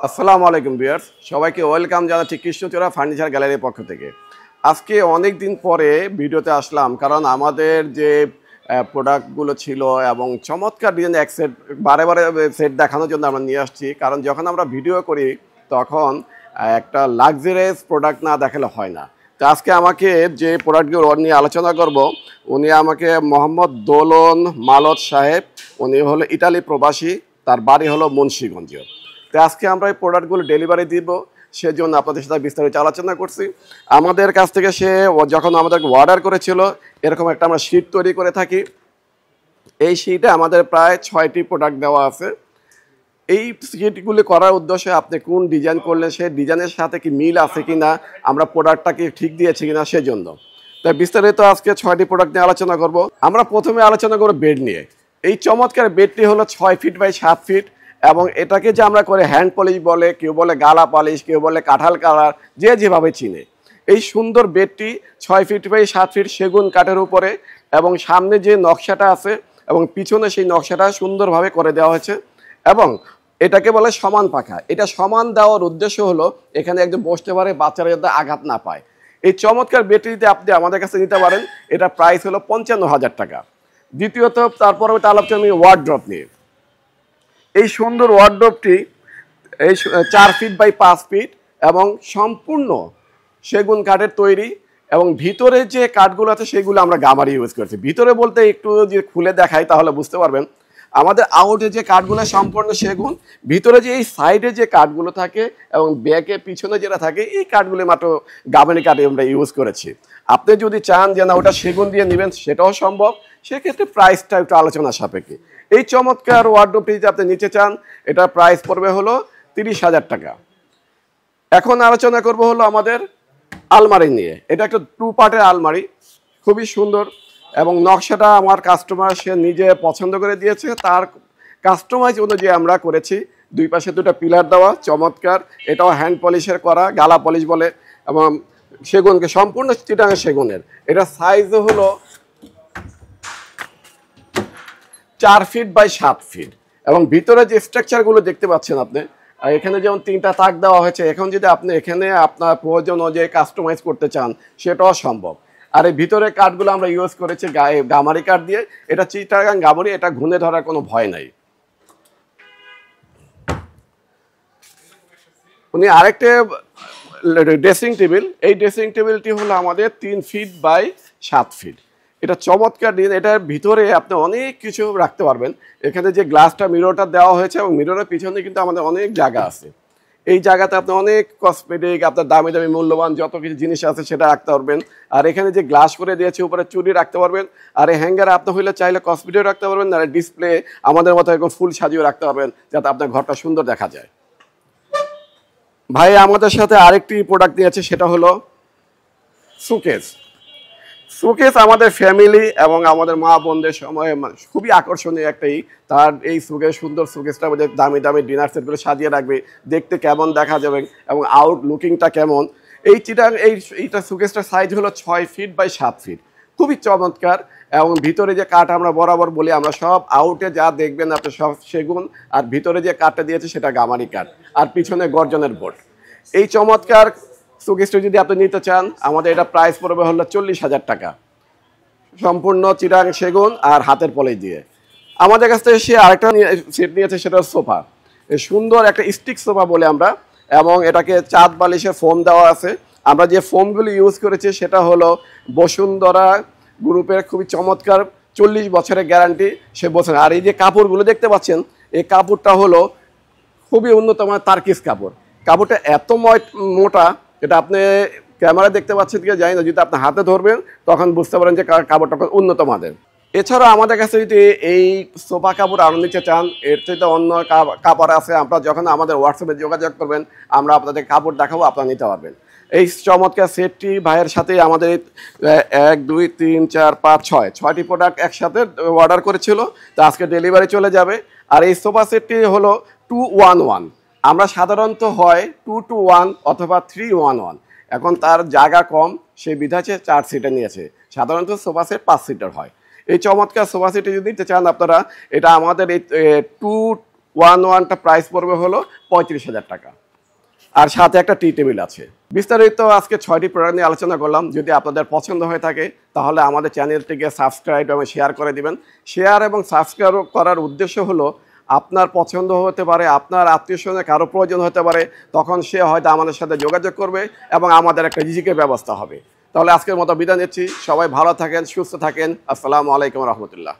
আসসালামু আলাইকুম ভিউয়ার্স, সবাইকে ওয়েলকাম জানাচ্ছি কৃষ্ণচূড়া ফার্নিচার গ্যালারির পক্ষ থেকে। আজকে অনেক দিন পরে ভিডিওতে আসলাম, কারণ আমাদের যে প্রোডাক্টগুলো ছিল এবং চমৎকার ডিজাইন এক সেট বারে বারে সেট দেখানোর জন্য আমরা নিয়ে আসছি। কারণ যখন আমরা ভিডিও করি তখন একটা লাক্সারিয়াস প্রোডাক্ট না দেখালে হয় না। তো আজকে আমাকে যে প্রোডাক্টগুলো নিয়ে আলোচনা করব, উনি আমাকে মোহাম্মদ দোলন মালত সাহেব, উনি হলো ইটালি প্রবাসী, তার বাড়ি হলো মুন্সিগঞ্জ। তো আজকে আমরা এই প্রোডাক্টগুলো ডেলিভারি দিব, সেজন্য আপনাদের সাথে বিস্তারিত আলোচনা করছি। আমাদের কাছ থেকে সে যখন আমাদেরকে অর্ডার করেছিল, এরকম একটা আমরা শীট তৈরি করে থাকি। এই শীটে আমাদের প্রায় 6টি প্রোডাক্ট দেওয়া আছে। এই শীটগুলি করার উদ্দেশ্যে আপনি কোন ডিজাইন করলে সেই ডিজাইনের সাথে কি মিল আছে কি না, আমরা প্রোডাক্টটাকে ঠিক দিয়েছি কিনা সেজন্য। তাই বিস্তারিত আজকে 6টি প্রোডাক্ট নিয়ে আলোচনা করব। আমরা প্রথমে আলোচনা করব বেড নিয়ে। এই চমৎকার বেডটি হলো 6 ফিট বাই 7 ফিট, এবং এটাকে যে আমরা করে হ্যান্ড পলিশ বলে, কেউ বলে গালা পলিশ, কেউ বলে কাঁঠাল কালার, যে যেভাবে চিনে। এই সুন্দর বেডটি 6 ফিট বাই 7 ফিট সেগুন কাঠের উপরে, এবং সামনে যে নকশাটা আছে এবং পিছনে সেই নকশাটা সুন্দরভাবে করে দেওয়া হয়েছে। এবং এটাকে বলে সমান পাখা। এটা সমান দেওয়ার উদ্দেশ্য হলো এখানে একদম বসতে পারে, বাচ্চারা যাতে আঘাত না পায়। এই চমৎকার বেডটিতে আপনি আমাদের কাছে নিতে পারেন। এটা প্রাইস হলো 55,000 টাকা। দ্বিতীয়ত তারপরে আলোচনা আমি ওয়ার্ড্রপ নিয়ে। এই সুন্দর ওয়ার্ডরোবটি এই 4 ফিট বাই 5 ফিট এবং সম্পূর্ণ সেগুন কাঠের তৈরি, এবং ভিতরে যে কাঠগুলো আছে সেগুলো আমরা গামারি ইউজ করছি। ভিতরে বলতে একটু যে খুলে দেখাই তাহলে বুঝতে পারবেন। আমাদের আউটে যে কাঠগুলো সম্পূর্ণ সেগুন, ভিতরে যে এই সাইডে যে কাঠগুলো থাকে এবং ব্যাকে পিছনে যেটা থাকে, এই কাঠগুলো মাত্র গামারি কাঠে আমরা ইউজ করেছি। আপনি যদি চান যে না ওটা সেগুন দিয়ে নেবেন, সেটাও সম্ভব। সেক্ষেত্রে প্রাইসটা একটু আলোচনা সাপেক্ষে। এই চমৎকার ওয়ার্ডরোবটি যদি আপনি নিতে চান, এটা প্রাইস পড়বে হলো 30,000 টাকা। এখন আলোচনা করব হলো আমাদের আলমারি নিয়ে। এটা একটা 2 পার্টের আলমারি, খুবই সুন্দর, এবং নকশাটা আমার কাস্টমার সে নিজে পছন্দ করে দিয়েছে। তার কাস্টমাইজ অনুযায়ী আমরা করেছি। দুই পাশে 2টা পিলার দেওয়া, চমৎকার। এটাও হ্যান্ড পলিশের করা, গালা পলিশ বলে, এবং সেগুনকে সম্পূর্ণ চিটাঙের সেগুনের। এটা সাইজ হলো 4 ফিট বাই 7 ফিট, এবং ভিতরে যে স্ট্রাকচারগুলো দেখতে পাচ্ছেন আপনি, এখানে যেমন 3টা তাক দেওয়া হয়েছে। এখন যদি আপনি এখানে আপনার প্রয়োজন অনুযায়ী কাস্টমাইজ করতে চান, সেটাও সম্ভব। আর এই ভিতরে কাঠগুলো আমরা ইউজ করেছি গামারি কাঠ দিয়ে। এটা চিটাগাং গামারি, এটা ঘুনে ধরার কোনো ভয় নাই। উনি আরেকটা ড্রেসিং টেবিল। এই ড্রেসিং টেবিলটি হলো আমাদের 3 ফিট বাই 7 ফিট। এটা চমৎকার ডিজাইন। এটার ভিতরে আপনি অনেক কিছু রাখতে পারবেন। এখানে যে গ্লাসটা মিররটা দেওয়া হয়েছে, এবং মিররের পিছনে কিন্তু আমাদের অনেক জায়গা আছে। এই জায়গাতে আপনি অনেক কসমেটিক, আপনার দামি দামি মূল্যবান যত কিছু জিনিস আছে সেটা রাখতে পারবেন। আর এখানে যে গ্লাস করে দিয়েছে, উপরে চুড়ি রাখতে পারবেন। আর এই হ্যাঙ্গারে আপনি হইলে চাইলে কসমেটিক রাখতে পারবেন, আর ডিসপ্লে আমাদের মতো এরকম ফুল সাজিয়ে রাখতে পারবেন, যাতে আপনার ঘরটা সুন্দর দেখা যায়। ভাই আমাদের সাথে আরেকটি প্রোডাক্ট দিয়েছে, সেটা হলো সুকেস। সুকেস আমাদের ফ্যামিলি এবং আমাদের মা বোনদের সময় খুবই আকর্ষণীয় একটাই। তার এই সুকেস, সুন্দর সুকেসটা আমাদের দামি দামি ডিনার সেটগুলো সাজিয়ে রাখবে, দেখতে কেমন দেখা যাবে এবং আউট লুকিংটা কেমন। এইটা সুকেসটার সাইজ হলো 6 ফিট বাই 7 ফিট, খুবই চমৎকার। এবং ভিতরে যে কাঠ আমরা বরাবর বলি, আমরা সব আউটে যা দেখবেন আপনি সব সেগুন, আর ভিতরে যে কাঠটা দিয়েছে সেটা গামারি কাঠ, আর পিছনে গর্জনের বোর্ড। এই চমৎকার সুকেসটা যদি আপনি নিতে চান, আমাদের এটা প্রাইস পড়বে হলো 40,000 টাকা, সম্পূর্ণ চিটাং সেগুন আর হাতের পলিশ দিয়ে। আমাদের কাছ থেকে সে আরেকটা সেট নিয়েছে, সেটা সোফা। সুন্দর একটা স্টিক সোফা বলে আমরা, এবং এটাকে চাঁদ বালিশের ফোম দেওয়া আছে। আমরা যে ফোমগুলি ইউজ করেছি সেটা হলো বসুন্ধরা গ্রুপের খুবই চমৎকার 40 বছরের গ্যারান্টি সে বছর। আর এই যে কাপড়গুলো দেখতে পাচ্ছেন, এই কাপড়টা হলো খুবই উন্নত মানের তার্কিস কাপড়। কাপড়টা এত মোটা, এটা আপনি ক্যামেরা দেখতে পাচ্ছেন কি জানি না, যদি আপনি হাতে ধরবেন তখন বুঝতে পারেন যে কাপড়টা উন্নত মানের। এছাড়াও আমাদের কাছে যদি এই সোফা কাপড় আরও নিতে চান, এর থেকে অন্য কাপড় আছে। আপনারা যখন আমাদের হোয়াটসঅ্যাপে যোগাযোগ করবেন, আমরা আপনাদের কাপড় দেখাবো, আপনারা নিতে পারবেন। এই চমৎকার সেটটি ভাইয়ের সাথে আমাদের 1 2 3 4 5 6টি প্রোডাক্ট একসাথে অর্ডার করেছিল, তো আজকে ডেলিভারি চলে যাবে। আর এই সোফা সেটটি হলো 2-1-1। আমরা সাধারণত হয় 2-1 অথবা 3-1-1। এখন তার জায়গা কম, সে বিধাছে 4 সিটার নিয়েছে। সাধারণত সোফা সেট 5 সিটার হয়। এই চমৎকার সোফা সেটটি যদি নিতে চান আপনারা, এটা আমাদের এই ওয়ানটা প্রাইস পড়বে হলো 35,000 টাকা। আর সাথে একটা টি টেবিল আছে। বিস্তারিত আজকে 6টি প্রোডাক্ট নিয়ে আলোচনা করলাম। যদি আপনাদের পছন্দ হয়ে থাকে তাহলে আমাদের চ্যানেলটিকে সাবস্ক্রাইব এবং শেয়ার করে দিবেন। শেয়ার এবং সাবস্ক্রাইব করার উদ্দেশ্য হলো আপনার পছন্দ হতে পারে, আপনার আত্মীয়স্বজনের কারো প্রয়োজন হতে পারে, তখন সে হয়তো আমাদের সাথে যোগাযোগ করবে এবং আমাদের একটা রিজিকের ব্যবস্থা হবে। তাহলে আজকের মতো বিদায় নিচ্ছি। সবাই ভালো থাকেন, সুস্থ থাকেন। আসসালামু আলাইকুম রহমতুল্লাহ।